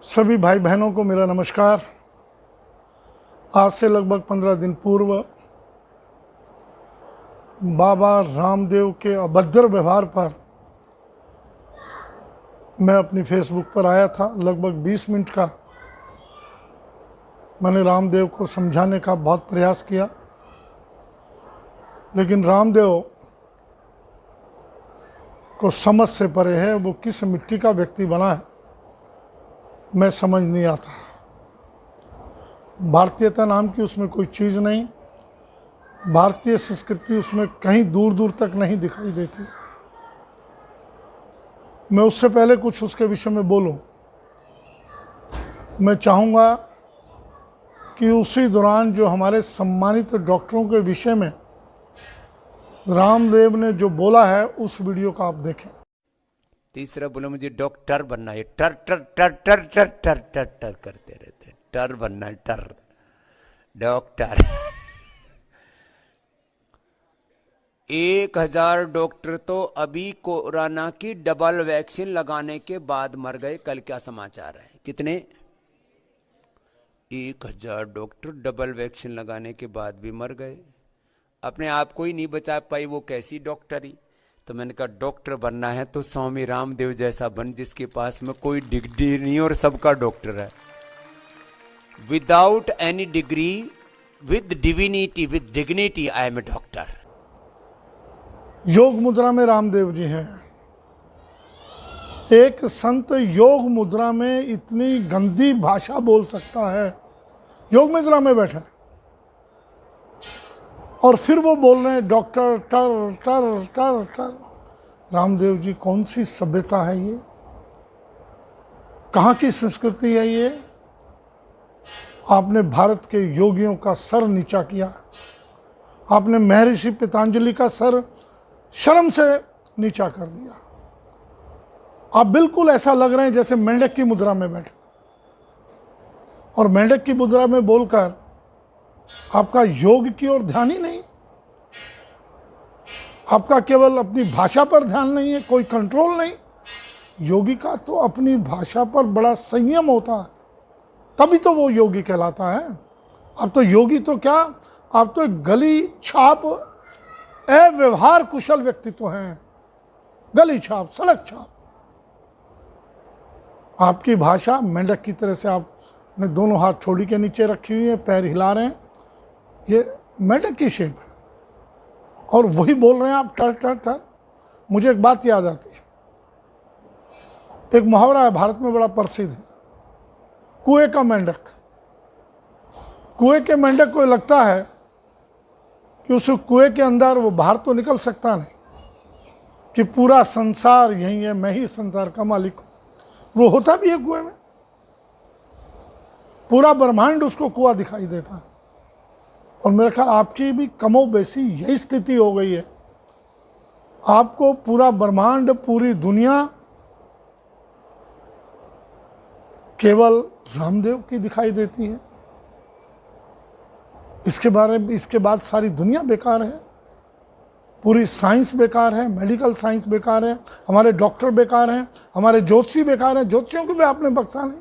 सभी भाई बहनों को मेरा नमस्कार। आज से लगभग 15 दिन पूर्व बाबा रामदेव के अभद्र व्यवहार पर मैं अपनी फेसबुक पर आया था। लगभग 20 मिनट का मैंने रामदेव को समझाने का बहुत प्रयास किया, लेकिन रामदेव को समझ से परे है। वो किस मिट्टी का व्यक्ति बना है मैं समझ नहीं आता। भारतीयता नाम की उसमें कोई चीज़ नहीं, भारतीय संस्कृति उसमें कहीं दूर दूर तक नहीं दिखाई देती। मैं उससे पहले कुछ उसके विषय में बोलूं। मैं चाहूँगा कि उसी दौरान जो हमारे सम्मानित डॉक्टरों के विषय में रामदेव ने जो बोला है उस वीडियो को आप देखें। तीसरा बोला मुझे डॉक्टर बनना है, टर टर टर टर टर टर टर टर करते रहते, टर बनना है, टर डॉक्टर 1000 डॉक्टर तो अभी कोरोना की डबल वैक्सीन लगाने के बाद मर गए। कल क्या समाचार है? कितने? 1000 डॉक्टर डबल वैक्सीन लगाने के बाद भी मर गए। अपने आप को ही नहीं बचा पाई, वो कैसी डॉक्टरी? तो मैंने कहा डॉक्टर बनना है तो स्वामी रामदेव जैसा बन, जिसके पास में कोई डिग्री नहीं और सबका डॉक्टर है। Without any degree, with divinity, with dignity, I am a doctor. योग मुद्रा में रामदेव जी हैं। एक संत योग मुद्रा में इतनी गंदी भाषा बोल सकता है? योग मुद्रा में बैठा है और फिर वो बोल रहे हैं डॉक्टर टर टर टर टर। रामदेव जी, कौन सी सभ्यता है ये? कहाँ की संस्कृति है ये? आपने भारत के योगियों का सर नीचा किया। आपने महर्षि पतंजलि का सर शर्म से नीचा कर दिया। आप बिल्कुल ऐसा लग रहे हैं जैसे मेंढक की मुद्रा में बैठे, और मेंढक की मुद्रा में बोलकर आपका योग की ओर ध्यान ही नहीं। आपका केवल अपनी भाषा पर ध्यान नहीं है, कोई कंट्रोल नहीं। योगी का तो अपनी भाषा पर बड़ा संयम होता है, तभी तो वो योगी कहलाता है। अब तो योगी तो क्या, आप तो एक गली छाप अव्यवहार कुशल व्यक्तित्व हैं। गली छाप, सड़क छाप। आपकी भाषा मेंढक की तरह से आपने दोनों हाथ छोड़ी के नीचे रखी हुई है, पैर हिला रहे हैं, ये मेंढक की शेप है। और वही बोल रहे हैं आप टर टर टर। मुझे एक बात याद आती है, एक मुहावरा है भारत में बड़ा प्रसिद्ध है, कुएं का मेंढक। कुएं के मेंढक को लगता है कि उस कुएं के अंदर वो बाहर तो निकल सकता नहीं, कि पूरा संसार यही है, मैं ही संसार का मालिक हूं। वो होता भी है कुएं में, पूरा ब्रह्मांड उसको कुआं दिखाई देता है। और मेरे ख्याल आपकी भी कमो बेसी यही स्थिति हो गई है। आपको पूरा ब्रह्मांड, पूरी दुनिया केवल रामदेव की दिखाई देती है। इसके बाद सारी दुनिया बेकार है, पूरी साइंस बेकार है, मेडिकल साइंस बेकार है, हमारे डॉक्टर बेकार हैं, हमारे ज्योतिषी बेकार हैं। ज्योतिषियों को भी आपने बख्शा नहीं।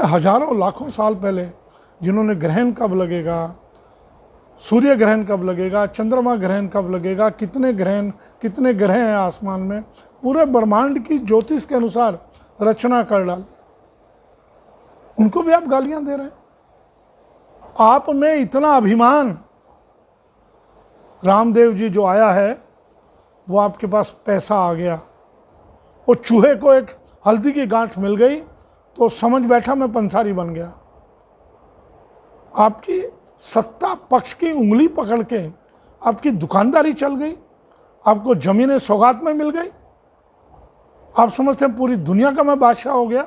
हजारों लाखों साल पहले जिन्होंने ग्रहण कब लगेगा, सूर्य ग्रहण कब लगेगा, चंद्रमा ग्रहण कब लगेगा, कितने ग्रह हैं आसमान में, पूरे ब्रह्मांड की ज्योतिष के अनुसार रचना कर डाली, उनको भी आप गालियां दे रहे हैं। आप में इतना अभिमान। रामदेव जी जो आया है वो आपके पास पैसा आ गया, वो चूहे को एक हल्दी की गांठ मिल गई तो समझ बैठा मैं पंसारी बन गया। आपकी सत्ता पक्ष की उंगली पकड़ के आपकी दुकानदारी चल गई, आपको जमीनें सौगात में मिल गई। आप समझते हैं पूरी दुनिया का मैं बादशाह हो गया।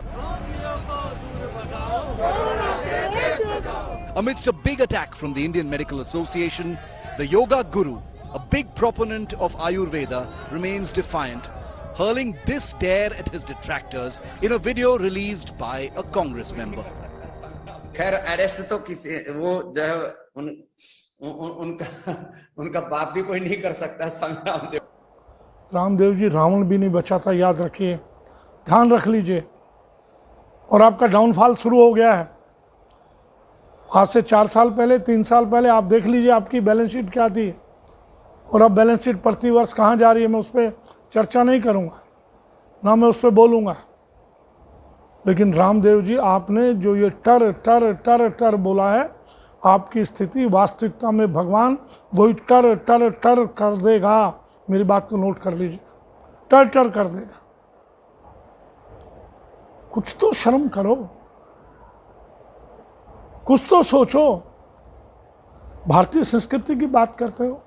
Amidst a big attack from the Indian Medical Association, the yoga guru, a big proponent of Ayurveda, remains defiant, hurling this dare at his detractors in a video released by a Congress member. खैर arrest तो किसी वो जो है उनका बाप भी कोई नहीं कर सकता। स्वामी रामदेव रामदेव जी रावण भी नहीं बचा था, याद रखिए, ध्यान रख लीजिए। और आपका डाउनफॉल शुरू हो गया है। आज से 4 साल पहले, 3 साल पहले आप देख लीजिए आपकी बैलेंस शीट क्या थी, और अब बैलेंस शीट प्रति वर्ष कहाँ जा रही है। मैं उस पर चर्चा नहीं करूँगा, ना मैं उस पर बोलूँगा। लेकिन रामदेव जी, आपने जो ये टर टर टर टर बोला है, आपकी स्थिति वास्तविकता में भगवान वही टर टर टर कर देगा। मेरी बात को नोट कर लीजिए, टर टर कर देगा। कुछ तो शर्म करो, कुछ तो सोचो। भारतीय संस्कृति की बात करते हो,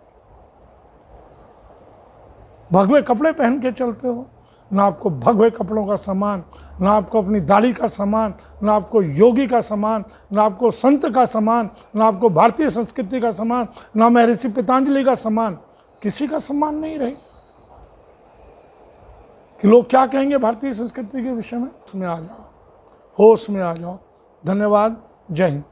भगवे कपड़े पहन के चलते हो, ना आपको भगवे कपड़ों का सम्मान, ना आपको अपनी दाढ़ी का सम्मान, ना आपको योगी का सम्मान, ना आपको संत का सम्मान, ना आपको भारतीय संस्कृति का सम्मान, ना महर्षि पतंजलि का सम्मान। किसी का सम्मान नहीं रही कि लोग क्या कहेंगे भारतीय संस्कृति के विषय में। उसमें आ जाओ, होश में आ जाओ। धन्यवाद। जय हिंद।